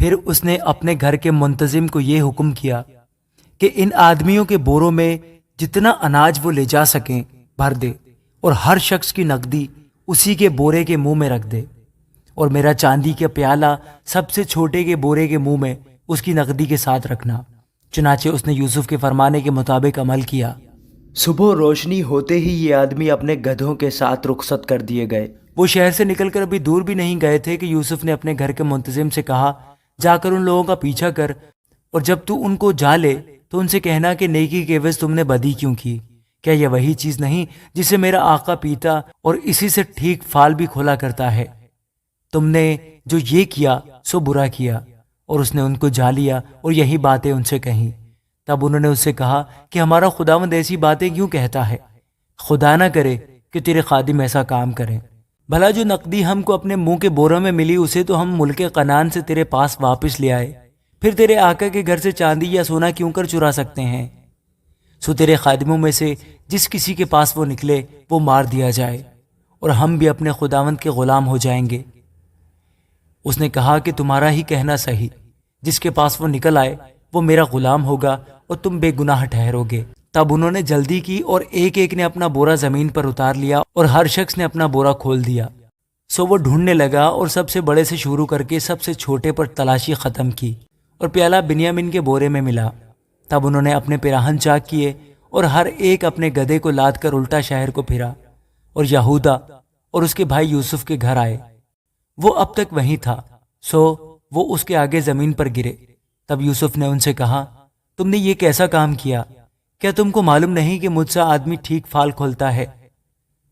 پھر اس نے اپنے گھر کے منتظم کو یہ حکم کیا کہ ان آدمیوں کے بوروں میں جتنا اناج وہ لے جا سکیں بھر دے، اور ہر شخص کی نقدی اسی کے بورے کے منہ میں رکھ دے، اور میرا چاندی کا پیالہ سب سے چھوٹے کے بورے کے منہ میں اس کی نقدی کے ساتھ رکھنا۔ چنانچہ اس نے یوسف کے فرمانے کے مطابق عمل کیا۔ صبح روشنی ہوتے ہی یہ آدمی اپنے گدھوں کے ساتھ رخصت کر دیے گئے۔ وہ شہر سے نکل کر ابھی دور بھی نہیں گئے تھے کہ یوسف نے اپنے گھر کے منتظم سے کہا، جا کر ان لوگوں کا پیچھا کر، اور جب تو ان کو جا لے تو ان سے کہنا کہ نیکی کے عوض تم نے بدی کیوں کی؟ کیا یہ وہی چیز نہیں جسے میرا آقا پیتا اور اسی سے ٹھیک فال بھی کھولا کرتا ہے؟ تم نے جو یہ کیا سو برا کیا۔ اور اس نے ان کو جا لیا اور یہی باتیں ان سے کہیں۔ تب انہوں نے اس سے کہا کہ ہمارا خداوند ایسی باتیں کیوں کہتا ہے؟ خدا نہ کرے کہ تیرے خادم ایسا کام کریں۔ بھلا جو نقدی ہم کو اپنے منہ کے بوروں میں ملی اسے تو ہم ملک کنعان سے تیرے پاس واپس لے آئے، پھر تیرے آقا کے گھر سے چاندی یا سونا کیوں کر چرا سکتے ہیں؟ سو تیرے خادموں میں سے جس کسی کے پاس وہ نکلے وہ مار دیا جائے، اور ہم بھی اپنے خداوند کے غلام ہو جائیں گے۔ اس نے کہا کہ تمہارا ہی کہنا صحیح، جس کے پاس وہ نکل آئے وہ میرا غلام ہوگا اور تم بے گناہ ٹھہرو گے۔ تب انہوں نے جلدی کی اور ایک ایک نے اپنا بورا زمین پر اتار لیا اور ہر شخص نے اپنا بورا کھول دیا۔ سو وہ ڈھونڈنے لگا اور سب سے بڑے سے شروع کر کے سب سے چھوٹے پر تلاشی ختم کی، اور پیالہ بنیامین کے بورے میں ملا۔ تب انہوں نے اپنے پیراہن چاک کیے اور ہر ایک اپنے گدھے کو لاد کر الٹا شہر کو پھرا، اور یہودا اور اس کے بھائی یوسف کے گھر آئے۔ وہ اب تک وہیں تھا، سو وہ اس کے آگے زمین پر گرے۔ تب یوسف نے ان سے کہا، تم نے یہ کیسا کام کیا؟ کیا تم کو معلوم نہیں کہ مجھ سے آدمی ٹھیک فال کھولتا ہے؟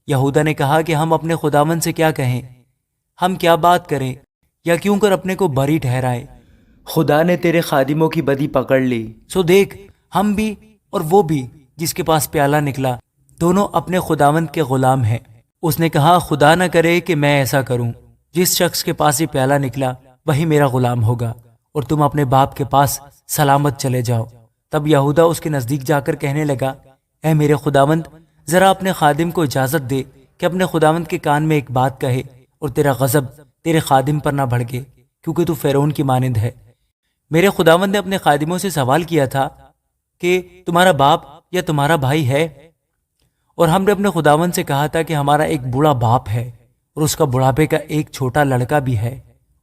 یہودا نے کہا کہ ہم اپنے خداوند سے کیا کہیں؟ ہم کیا بات کریں یا کیوں کر اپنے کو بری ٹھہرائیں؟ خدا نے تیرے خادموں کی بدی پکڑ لی۔ سو دیکھ، ہم بھی اور وہ بھی جس کے پاس پیالہ نکلا دونوں اپنے خداوند کے غلام ہیں۔ اس نے کہا، خدا نہ کرے کہ میں ایسا کروں، جس شخص کے پاس یہ پیالہ نکلا وہی میرا غلام ہوگا، اور تم اپنے باپ کے پاس سلامت چلے جاؤ۔ تب یہودا اس کے نزدیک جا کر کہنے لگا، اے میرے خداوند، ذرا اپنے خادم کو اجازت دے کہ اپنے خداوند کے کان میں ایک بات کہے، اور تیرا غضب تیرے خادم پر نہ بھڑکے، کیونکہ تو فرعون کی مانند ہے۔ میرے خداوند نے اپنے خادموں سے سوال کیا تھا کہ تمہارا باپ یا تمہارا بھائی ہے؟ اور ہم نے اپنے خداوند سے کہا تھا کہ ہمارا ایک بوڑھا باپ ہے، اور اس کا بڑھاپے کا ایک چھوٹا لڑکا بھی ہے،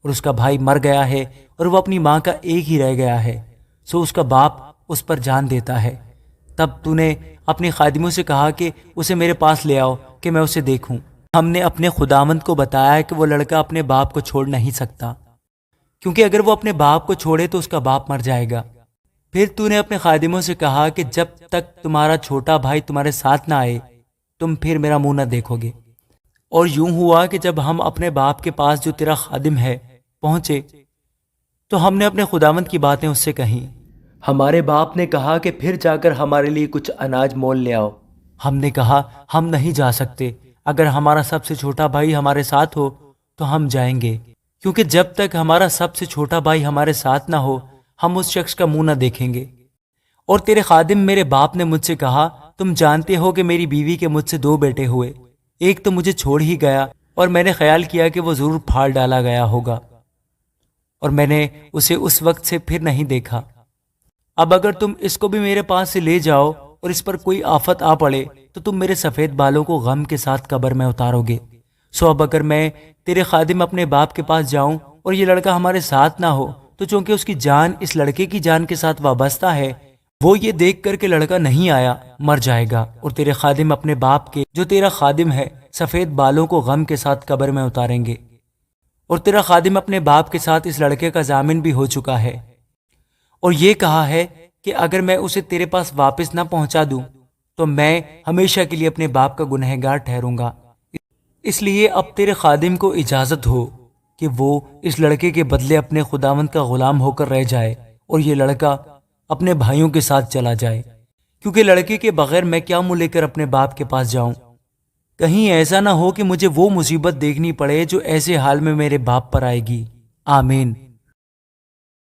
اور اس کا بھائی مر گیا ہے اور وہ اپنی ماں کا ایک ہی رہ گیا ہے، سو اس کا باپ اس پر جان دیتا ہے۔ تب تو نے اپنے خادموں سے کہا کہ اسے میرے پاس لے آؤ کہ میں اسے دیکھوں۔ ہم نے اپنے خداوند کو بتایا کہ وہ لڑکا اپنے باپ کو چھوڑ نہیں سکتا، کیونکہ اگر وہ اپنے باپ کو چھوڑے تو اس کا باپ مر جائے گا۔ پھر تو نے اپنے خادموں سے کہا کہ جب تک تمہارا چھوٹا بھائی تمہارے ساتھ نہ آئے تم پھر میرا منہ نہ دیکھو گے۔ اور یوں ہوا کہ جب ہم اپنے باپ کے پاس جو تیرا خادم ہے پہنچے تو ہم نے اپنے خداوند کی باتیں اس سے کہیں۔ ہمارے باپ نے کہا کہ پھر جا کر ہمارے لیے کچھ اناج مول لے آؤ۔ ہم نے کہا، ہم نہیں جا سکتے، اگر ہمارا سب سے چھوٹا بھائی ہمارے ساتھ ہو تو ہم جائیں گے، کیونکہ جب تک ہمارا سب سے چھوٹا بھائی ہمارے ساتھ نہ ہو ہم اس شخص کا منہ نہ دیکھیں گے۔ اور تیرے خادم میرے باپ نے مجھ سے کہا، تم جانتے ہو کہ میری بیوی کے مجھ سے 2 بیٹے ہوئے، ایک تو مجھے چھوڑ ہی گیا اور میں نے خیال کیا کہ وہ ضرور پھاڑ ڈالا گیا ہوگا، اور میں نے اسے اس وقت سے پھر نہیں دیکھا۔ اب اگر تم اس کو بھی میرے پاس سے لے جاؤ اور اس پر کوئی آفت آ پڑے تو تم میرے سفید بالوں کو غم کے ساتھ قبر میں اتارو گے۔ سو اب اگر میں تیرے خادم اپنے باپ کے پاس جاؤں اور یہ لڑکا ہمارے ساتھ نہ ہو تو چونکہ اس کی جان اس لڑکے کی جان کے ساتھ وابستہ ہے، وہ یہ دیکھ کر کہ لڑکا نہیں آیا مر جائے گا، اور تیرے خادم اپنے باپ کے جو تیرا خادم ہے سفید بالوں کو غم کے ساتھ قبر میں اتاریں گے۔ اور تیرا خادم اپنے باپ کے ساتھ اس لڑکے کا ضامن بھی ہو چکا ہے، اور یہ کہا ہے کہ اگر میں اسے تیرے پاس واپس نہ پہنچا دوں تو میں ہمیشہ کے لیے اپنے باپ کا گنہگار ٹھہروں گا۔ اس لیے اب تیرے خادم کو اجازت ہو کہ وہ اس لڑکے کے بدلے اپنے خداوند کا غلام ہو کر رہ جائے، اور یہ لڑکا اپنے بھائیوں کے ساتھ چلا جائے، کیونکہ لڑکے کے بغیر میں کیا منہ لے کر اپنے باپ کے پاس جاؤں؟ کہیں ایسا نہ ہو کہ مجھے وہ مصیبت دیکھنی پڑے جو ایسے حال میں میرے باپ پر آئے گی۔ آمین۔